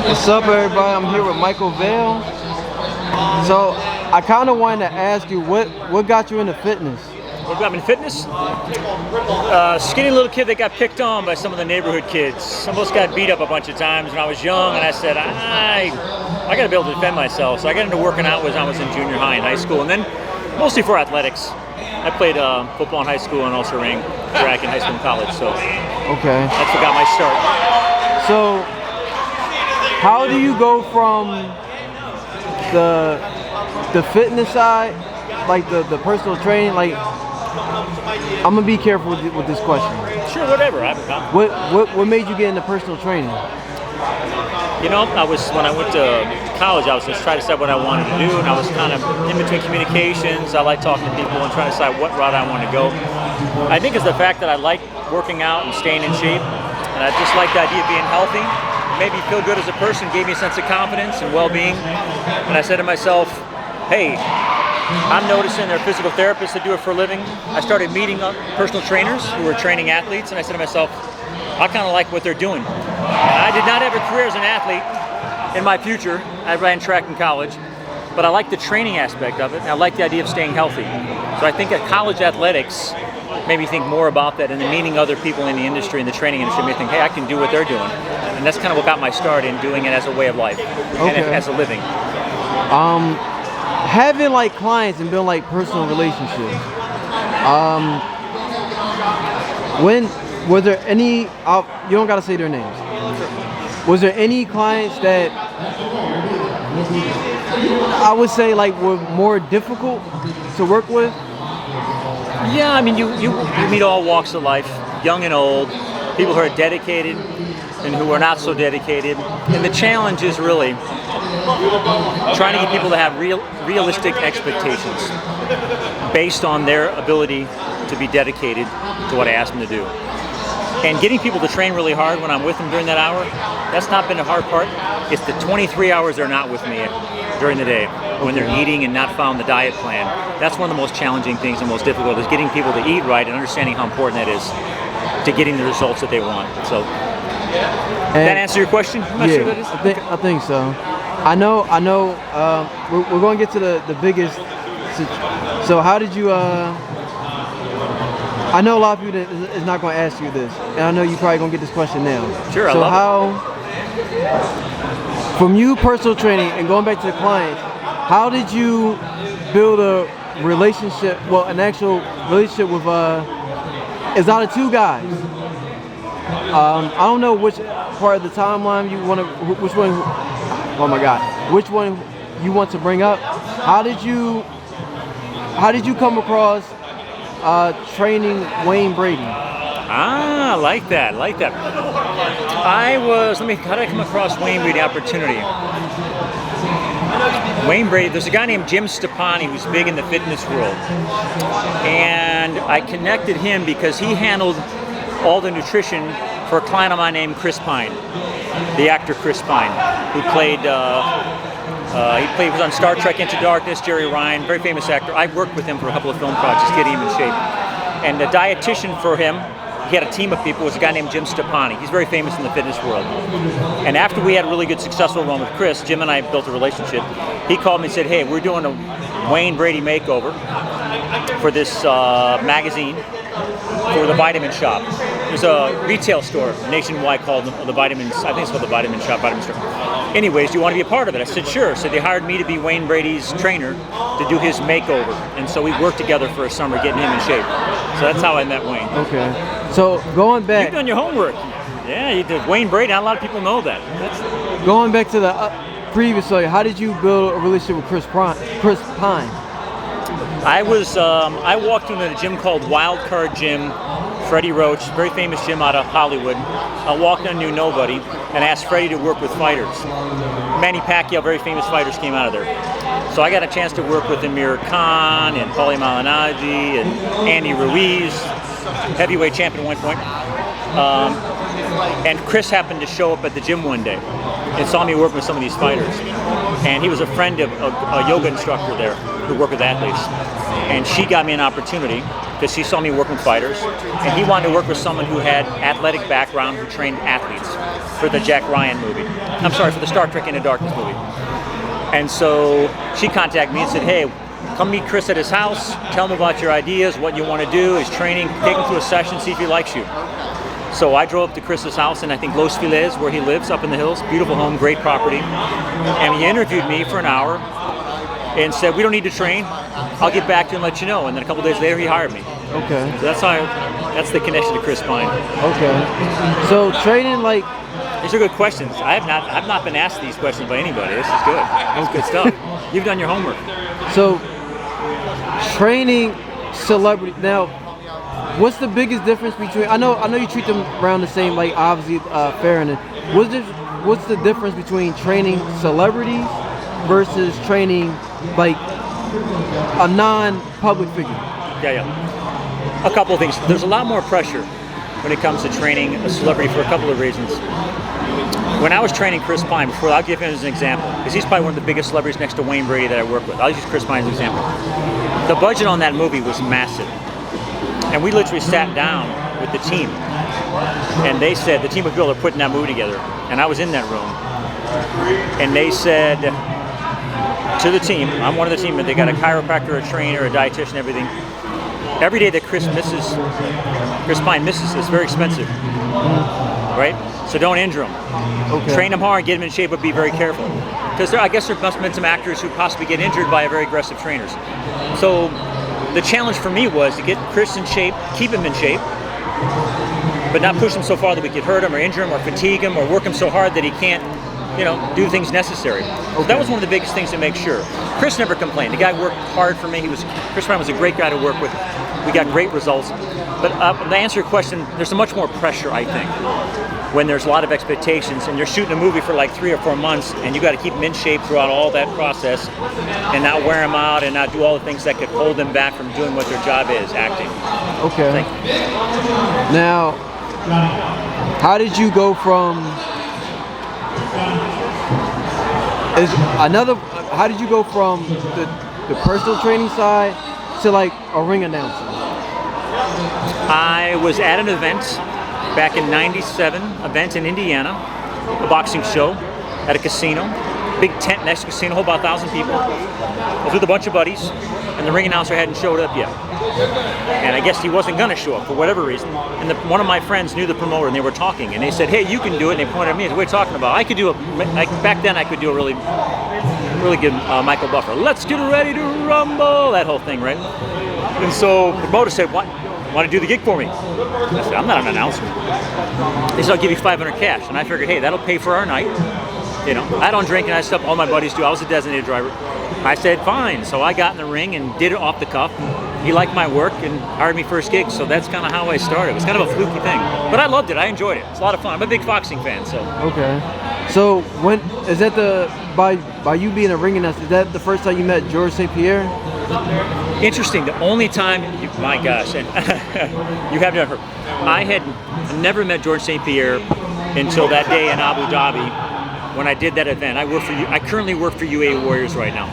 What's up, everybody? I'm here with Micheal Vale. So I kind of wanted to ask you, what got you into fitness? What got me in fitness? Skinny little kid that got picked on by some of the neighborhood kids. Almost got beat up a bunch of times when I was young, and I said, I got to be able to defend myself. So I got into working out when I was in junior high and high school, and then mostly for athletics. I played football in high school and also ran track in high school and college. So okay, that's what got my start. So how do you go from the fitness side, like the personal training, like I'm gonna be careful with this question. Sure, whatever. What made you get into personal training? You know, when I went to college, I was just trying to decide what I wanted to do, and I was kind of in between communications. I like talking to people and trying to decide what route I want to go. I think it's the fact that I like working out and staying in shape, and I just like the idea of being healthy. It made me feel good as a person, gave me a sense of confidence and well-being. And I said to myself, hey, I'm noticing there are physical therapists that do it for a living. I started meeting personal trainers who were training athletes, and I said to myself, I kind of like what they're doing. I did not have a career as an athlete in my future. I ran track in college, but I like the training aspect of it, and I like the idea of staying healthy. So I think that college athletics made me think more about that, and then meeting other people in the industry, in the training industry, made me think, hey, I can do what they're doing. And that's kind of what got my start in doing it as a way of life, and as a living. Having like clients and building like personal relationships. When was there any? You don't gotta say their names. Was there any clients that I would say like were more difficult to work with? Yeah, I mean, you meet all walks of life, young and old, people who are dedicated and who are not so dedicated. And the challenge is really trying to get people to have realistic expectations based on their ability to be dedicated to what I ask them to do. And getting people to train really hard when I'm with them during that hour, that's not been the hard part. It's the 23 hours they're not with me during the day, when they're eating and not following the diet plan. That's one of the most challenging things and most difficult, is getting people to eat right and understanding how important that is to getting the results that they want. So, that answer your question? I'm not sure that is. I think so. I know. We're going to get to the biggest. So how did you? I know a lot of people is not going to ask you this, and I know you're probably going to get this question now. Sure. So from you personal training and going back to the clients, how did you build a relationship? Well, an actual relationship with it's out of two guys. I don't know which part of the timeline you want to. Which one? Oh my God! Which one you want to bring up? How did you come across training Wayne Brady? I like that. How did I come across Wayne Brady opportunity? Wayne Brady, there's a guy named Jim Stepani who's big in the fitness world. And I connected him because he handled all the nutrition for a client of mine named Chris Pine, the actor Chris Pine, who played, he was on Star Trek Into Darkness, Jerry Ryan, very famous actor. I worked with him for a couple of film projects, getting him in shape. And the dietitian for him, he had a team of people, was a guy named Jim Stepani. He's very famous in the fitness world. And after we had a really good successful run with Chris, Jim and I built a relationship. He called me and said, hey, we're doing a Wayne Brady makeover for this magazine for the Vitamin Shop. There's a retail store nationwide called the Vitamins, I think it's called the Vitamin Shop, Vitamin Store. Anyways, do you want to be a part of it? I said, sure. So they hired me to be Wayne Brady's trainer to do his makeover. And so we worked together for a summer getting him in shape. So that's how I met Wayne. Okay. So going back. You've done your homework. Yeah, you did. Wayne Brady, not a lot of people know that. Going back to the previous story, how did you build a relationship with Chris Pine? I walked into a gym called Wild Card Gym, Freddie Roach, very famous gym out of Hollywood. I walked in, knew nobody, and asked Freddie to work with fighters. Manny Pacquiao, very famous fighters, came out of there. So I got a chance to work with Amir Khan and Paulie Malignaggi and Andy Ruiz, heavyweight champion at one point. And Chris happened to show up at the gym one day and saw me working with some of these fighters. And he was a friend of a yoga instructor there who worked with athletes. And she got me an opportunity because he saw me working with fighters, and he wanted to work with someone who had athletic background, who trained athletes for the Jack Ryan movie. I'm sorry, for the Star Trek Into Darkness movie. And so she contacted me and said, hey, come meet Chris at his house, tell him about your ideas, what you want to do, his training, take him through a session, see if he likes you. So I drove up to Chris's house in, I think, Los Feliz, where he lives, up in the hills. Beautiful home, great property. And he interviewed me for an hour and said, we don't need to train. I'll get back to you and let you know. And then a couple days later, he hired me. Okay. So that's the connection to Chris Pine. Okay. So training, like, these are good questions. I've not been asked these questions by anybody. This is good. That's good stuff. You've done your homework. So training celebrity. Now, what's the biggest difference between? I know you treat them around the same, like obviously fair and what's the difference between training celebrities versus training like a non-public figure? Yeah. A couple of things. There's a lot more pressure when it comes to training a celebrity for a couple of reasons. When I was training Chris Pine, before, I'll give him as an example, because he's probably one of the biggest celebrities next to Wayne Brady that I work with. I'll use Chris Pine as an example. The budget on that movie was massive. And we literally sat down with the team. And they said, the team of people that are putting that movie together, and I was in that room, and they said to the team, I'm one of the team, and they got a chiropractor, a trainer, a dietitian, everything. Every day that Chris Pine misses is very expensive, right? So don't injure him. Okay. Train him hard, get him in shape, but be very careful. Because I guess there must have been some actors who possibly get injured by very aggressive trainers. So the challenge for me was to get Chris in shape, keep him in shape, but not push him so far that we could hurt him or injure him or fatigue him or work him so hard that he can't, do things necessary. So that was one of the biggest things to make sure. Chris never complained. The guy worked hard for me. Chris Pine was a great guy to work with. We got great results. But to answer your question, there's much more pressure, I think, when there's a lot of expectations and you're shooting a movie for like 3 or 4 months and you got to keep them in shape throughout all that process and not wear them out and not do all the things that could hold them back from doing what their job is, acting. Okay. Now, how did you go from the personal training side to like a ring announcer? I was at an event back in '97, event in Indiana, a boxing show at a casino, big tent next to the casino, hold about 1,000 people. I was with a bunch of buddies, and the ring announcer hadn't showed up yet. And I guess he wasn't going to show up for whatever reason. And one of my friends knew the promoter, and they were talking, and they said, "Hey, you can do it." And they pointed at me. What are you talking about? Back then I could do a really good Michael Buffer. Let's get ready to rumble, that whole thing, right? And so the promoter said, "Want to do the gig for me?" I said, "I'm not an announcer." They said, "I'll give you $500 cash." And I figured, hey, that'll pay for our night. I don't drink and I stuff, all my buddies do. I was a designated driver. I said, fine. So I got in the ring and did it off the cuff. He liked my work and hired me for his gig. So that's kind of how I started. It was kind of a fluky thing. But I loved it. I enjoyed it. It's a lot of fun. I'm a big boxing fan, so. Okay. So when is that by you being a ring announcer, is that the first time you met George St. Pierre? Interesting. The only time, my gosh, and you have never. I had never met George St. Pierre until that day in Abu Dhabi when I did that event. I currently work for UAE Warriors right now.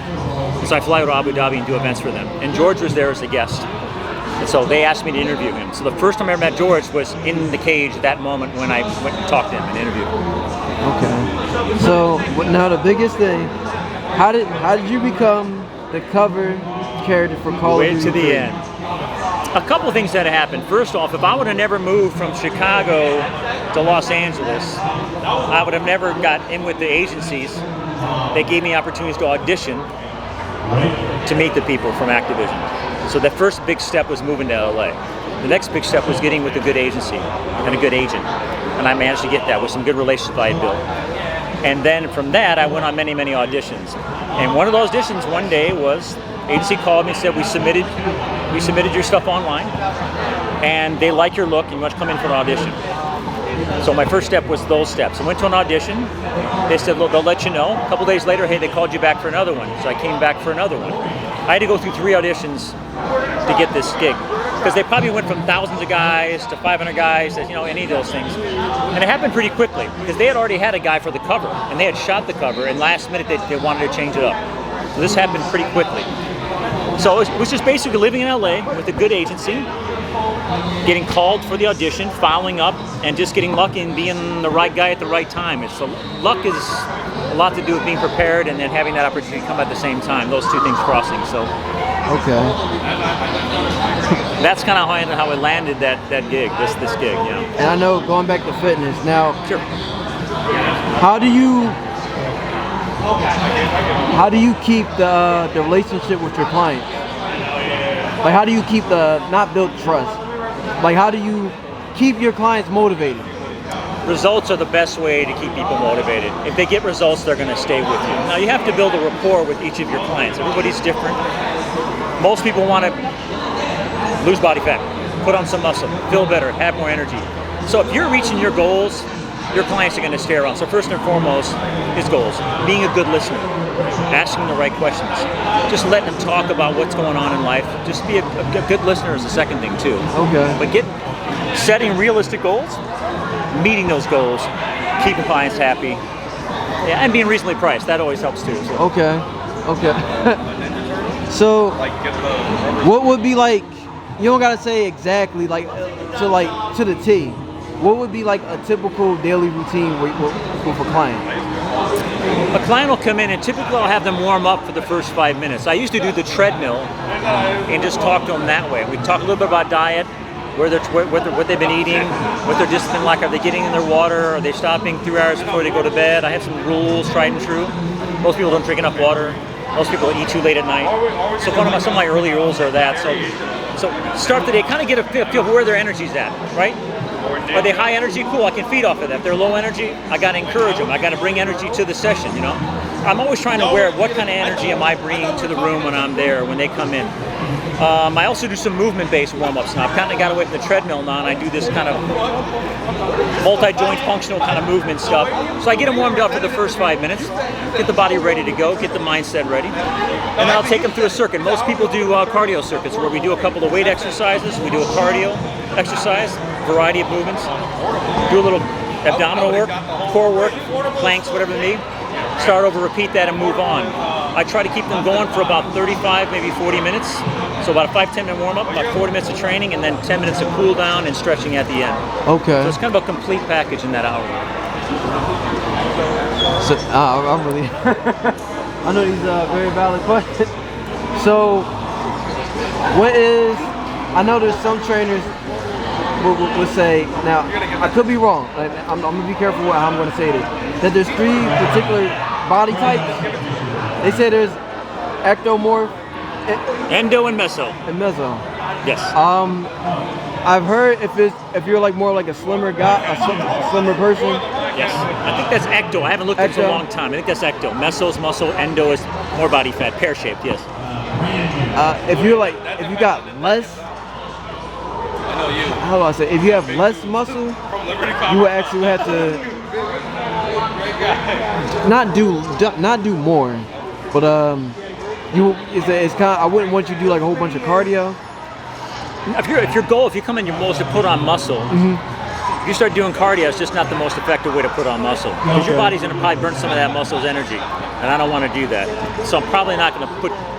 So I fly to Abu Dhabi and do events for them. And George was there as a guest. And so they asked me to interview him. So the first time I ever met George was in the cage at that moment when I went and talked to him and interviewed him. Okay. So now the biggest thing, how did you become the cover character for Call of Duty? Way to the end. A couple of things that happened. First off, if I would have never moved from Chicago to Los Angeles, I would have never got in with the agencies. They gave me opportunities to audition to meet the people from Activision. So the first big step was moving to LA. The next big step was getting with a good agency and a good agent. And I managed to get that with some good relationships I had built. And then from that, I went on many, many auditions. And one of those auditions one day was, agency called me and said, we submitted your stuff online and they like your look and you want to come in for an audition. So my first step was those steps. I went to an audition. They said, look, they'll let you know. A couple days later, hey, they called you back for another one. So I came back for another one. I had to go through 3 auditions to get this gig because they probably went from thousands of guys to 500 guys, any of those things. And it happened pretty quickly because they had already had a guy for the cover and they had shot the cover and last minute they wanted to change it up. So this happened pretty quickly. So it was just basically living in LA with a good agency, getting called for the audition, following up, and just getting lucky and being the right guy at the right time. Luck is a lot to do with being prepared and then having that opportunity come at the same time. Those two things crossing. So Okay. that's kind of how I landed that gig, this gig. You know. And I know going back to fitness now. Sure. How do you keep the relationship with your clients? Like, how do you keep not build trust? Like, how do you keep your clients motivated? Results are the best way to keep people motivated. If they get results, they're going to stay with you. Now, you have to build a rapport with each of your clients. Everybody's different. Most people want to lose body fat, put on some muscle, feel better, have more energy. So if you're reaching your goals, your clients are going to stay around. So first and foremost is goals. Being a good listener, asking the right questions, just letting them talk about what's going on in life. Just be a good listener is the second thing too. Okay. But setting realistic goals, meeting those goals, keeping clients happy, yeah, and being reasonably priced. That always helps too. So. Okay. So, what would be like? You don't gotta say exactly like to the T. What would be like a typical daily routine with a client? A client will come in and typically I'll have them warm up for the first 5 minutes. I used to do the treadmill and just talk to them that way. We talk a little bit about diet, what they've been eating, what their discipline like. Are they getting in their water? Are they stopping 3 hours before they go to bed? I have some rules, tried and true. Most people don't drink enough water. Most people eat too late at night. So some of my early rules are that. So start the day, kind of get a feel of where their energy's at, right? Are they high energy? Cool, I can feed off of that. If they're low energy, I got to encourage them. I got to bring energy to the session, you know? I'm always trying to what kind of energy am I bringing to the room when I'm there, when they come in. I also do some movement-based warm-ups now. I've kind of got away from the treadmill now, and I do this kind of multi-joint functional kind of movement stuff. So I get them warmed up for the first 5 minutes, get the body ready to go, get the mindset ready, and then I'll take them through a circuit. Most people do cardio circuits where we do a couple of weight exercises, we do a cardio exercise, variety of movements, do a little abdominal work, core work, planks, whatever they need. Start over, repeat that, and move on. I try to keep them going for about 35, maybe 40 minutes. So about a 5-10 minute warm up, about 40 minutes of training, and then 10 minutes of cool down and stretching at the end. Okay. So it's kind of a complete package in that hour. So I'm really, I know these are very valid questions. So I know there's some trainers would say, now I could be wrong, I'm going to be careful how I'm going to say this, that there's 3 particular body types. They say there's ectomorph, endo and meso. Yes. I've heard if you're like more like a slimmer guy, a slimmer person. Yes. I think that's ecto. I haven't looked at it in a long time. I think that's ecto. Meso is muscle, endo is more body fat, pear-shaped, yes. If you got less, how do I say? If you have less muscle, you would actually have to not do more, but it's kind of, I wouldn't want you to do like a whole bunch of cardio. If you come in your most to put on muscle, if you start doing cardio, it's just not the most effective way to put on muscle. Because your body's going to probably burn some of that muscle's energy, and I don't want to do that. So I'm probably not going to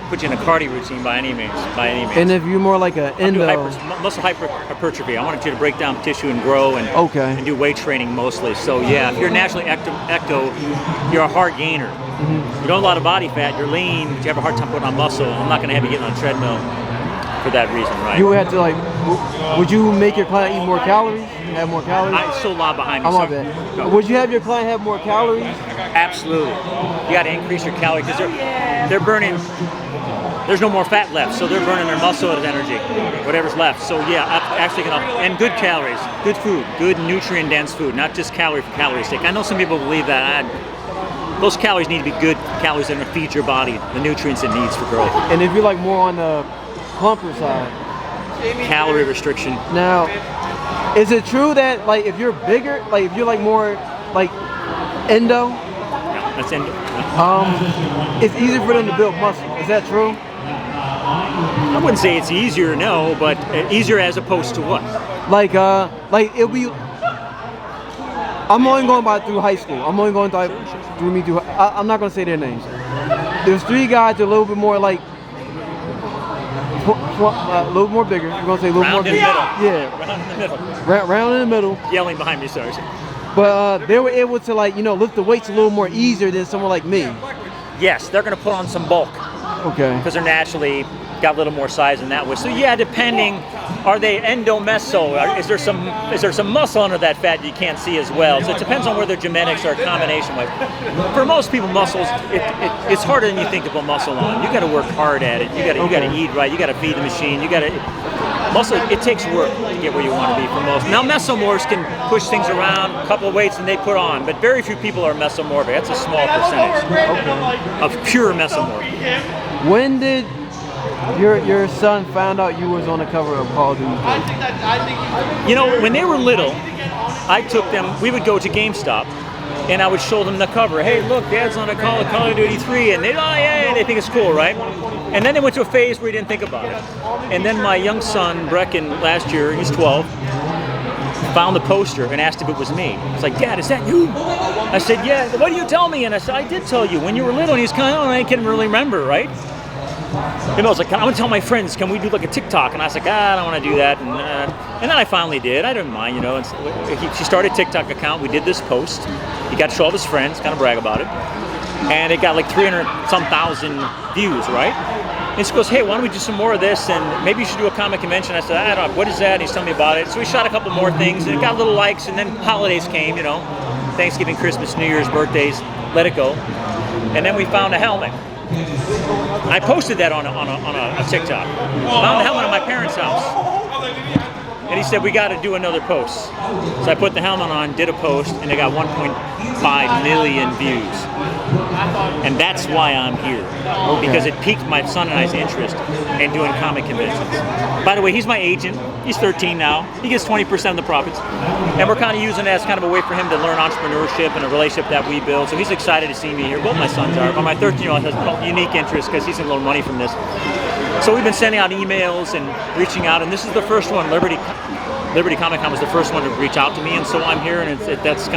put you in a cardio routine by any means. And if you're more like an endo, muscle hypertrophy, I wanted you to break down tissue and grow and do weight training mostly. So yeah, if you're naturally ecto, you're a hard gainer. You don't have a lot of body fat, you're lean, but you have a hard time putting on muscle. I'm not going to have you getting on a treadmill for that reason, right? You would have to would you make your client eat more calories? Have more calories? I'm so loud behind me. I'm on that. Would you have your client have more calories? Absolutely. You got to increase your calories because they're burning. There's no more fat left, so they're burning their muscle as energy, whatever's left. So yeah, actually and good calories, good food, good nutrient-dense food, not just calorie for calories sake. I know some people believe that. Those calories need to be good calories that are going to feed your body the nutrients it needs for growth. And if you're like more on the plumper side, calorie restriction. Now, is it true that like if you're bigger, like if you're like more like endo, that's endo. It's easier for them to build muscle. Is that true? I wouldn't say it's easier, no, but easier as opposed to what? Like it'll be. I'm only going through high school. I'm only going through me through. I'm not gonna say their names. There's 3 guys that are a little bit more like a little more bigger. You're gonna say a little more Round in the bigger. middle. Yeah, Round in the middle. round in the middle. Yelling behind me, sorry. But they were able to like lift the weights a little more easier than someone like me. Yes, they're going to put on some bulk Okay. because they're naturally got a little more size in that way. So yeah, depending, are they endo-meso? Is there some muscle under that fat you can't see as well? So it depends on where their genetics are a combination with. For most people, muscles it's harder than you think to put muscle on. You got to work hard at it. You got to eat right. You got to feed the machine. You got to muscle. It takes work to get where you want to be for most. Now mesomorphs can push things around, a couple of weights, and they put on. But very few people are mesomorphic. That's a small percentage of pure mesomorph. When did your son found out you was on the cover of Call of Duty? When they were little, I took them. We would go to GameStop, and I would show them the cover. Hey, look, Dad's on a Call of Duty 3, and they think it's cool, right? And then they went to a phase where he didn't think about it. And then my young son, Brecken, last year, he's 12, found the poster and asked if it was me. He's like, Dad, is that you? I said, yeah. What do you tell me? And I said, I did tell you when you were little. And he's kind of, I can't really remember, right? I was like, I'm gonna tell my friends, can we do like a TikTok? And I was like, I don't want to do that. And then I finally did. I didn't mind, she started a TikTok account. We did this post. He got to show all his friends, kind of brag about it. And it got like 300-some thousand views, right? And she goes, hey, why don't we do some more of this? And maybe you should do a comic convention. I said, I don't know, what is that? And he's telling me about it. So we shot a couple more things, and it got little likes. And then holidays came, Thanksgiving, Christmas, New Year's, birthdays, let it go. And then we found a helmet. I posted that on a TikTok. Found the helmet at my parents' house. And he said, we got to do another post. So I put the helmet on, did a post, and it got 1.5 million views. And that's why I'm here. Because it piqued my son and I's interest in doing comic conventions. By the way, he's my agent. He's 13 now. He gets 20% of the profits. And we're kind of using it as kind of a way for him to learn entrepreneurship and a relationship that we build. So he's excited to see me here. Both my sons are. But my 13-year-old has a unique interest because he's in a little money from this. So we've been sending out emails and reaching out. And this is the first one. Liberty Comic Con was the first one to reach out to me. And so I'm here. And that's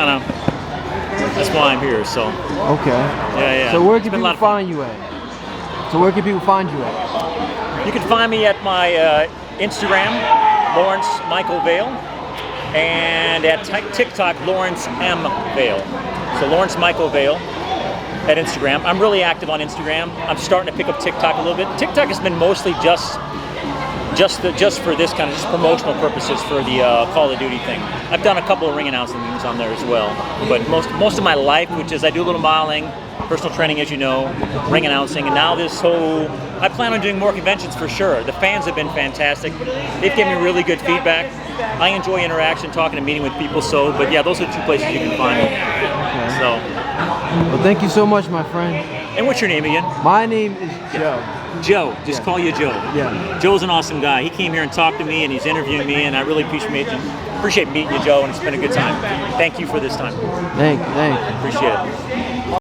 why I'm here. So. Okay. Yeah. So where can people find you at? You can find me at my Instagram, Lawrence Michael Vale, and at TikTok, Lawrence M. Vale. So Lawrence Michael Vale at Instagram. I'm really active on Instagram. I'm starting to pick up TikTok a little bit. TikTok has been mostly just for this kind of just promotional purposes for the Call of Duty thing. I've done a couple of ring announcing things on there as well. But most of my life, which is I do a little modeling, personal training, as you know, ring announcing, and now this whole, I plan on doing more conventions for sure. The fans have been fantastic. They've given me really good feedback. I enjoy interaction, talking and meeting with people. So, but yeah, those are the two places you can find me. Okay. So. Well, thank you so much, my friend. And what's your name again? My name is Joe. Joe, just call you Joe. Yeah. Joe's an awesome guy. He came here and talked to me, and he's interviewing me, and I really appreciate meeting you, Joe, and it's been a good time. Thank you for this time. Thank you. Appreciate it.